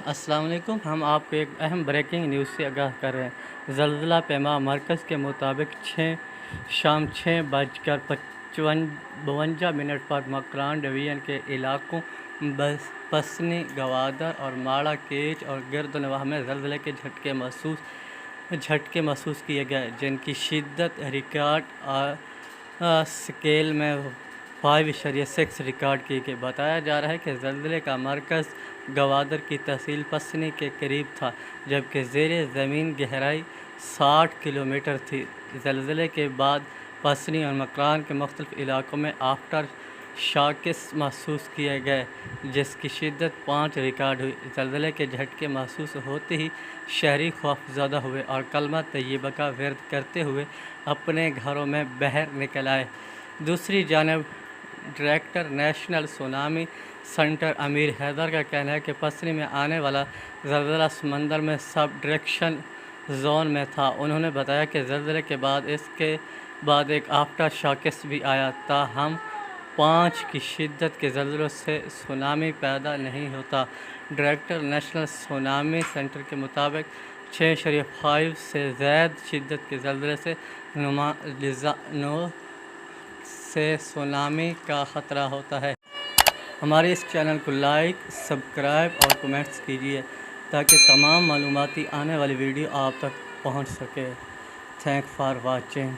السلام علیکم. ہم آپ کو ایک اہم بریکنگ نیوز سے آگاہ کر رہے ہیں. زلزلہ پیما مرکز کے مطابق شام 6:52 پر مکران ڈویژن کے علاقوں پسنی، گوادر اور ماڑا کیچ اور گردنواہ میں زلزلے کے جھٹکے محسوس کیے گئے، جن کی شدت ریکٹر اسکیل میں 5.6 ریکارڈ کی گئی. بتایا جا رہا ہے کہ زلزلے کا مرکز گوادر کی تحصیل پسنی کے قریب تھا، جبکہ زیر زمین گہرائی 60 کلومیٹر تھی. زلزلے کے بعد پسنی اور مکران کے مختلف علاقوں میں آفٹر شاکس محسوس کیے گئے، جس کی شدت 5 ریکارڈ ہوئی. زلزلے کے جھٹکے محسوس ہوتے ہی شہری خوفزدہ ہوئے اور کلمہ طیبہ کا ورد کرتے ہوئے اپنے گھروں میں باہر نکل آئے. دوسری جانب ڈائریکٹر نیشنل سونامی سینٹر امیر حیدر کا کہنا ہے کہ پسنی میں آنے والا زلزلہ سمندر میں سب ڈکشن زون میں تھا. انہوں نے بتایا کہ زلزلے کے بعد ایک آفٹر شاکس بھی آیا، تاہم 5 کی شدت کے زلزلوں سے سونامی پیدا نہیں ہوتا. ڈائریکٹر نیشنل سونامی سینٹر کے مطابق 6.5 سے زائد شدت کے زلزلے سے سونامی کا خطرہ ہوتا ہے. ہمارے اس چینل کو لائک، سبسکرائب اور کمنٹس کیجیے تاکہ تمام معلوماتی آنے والی ویڈیو آپ تک پہنچ سکے. Thank for watching.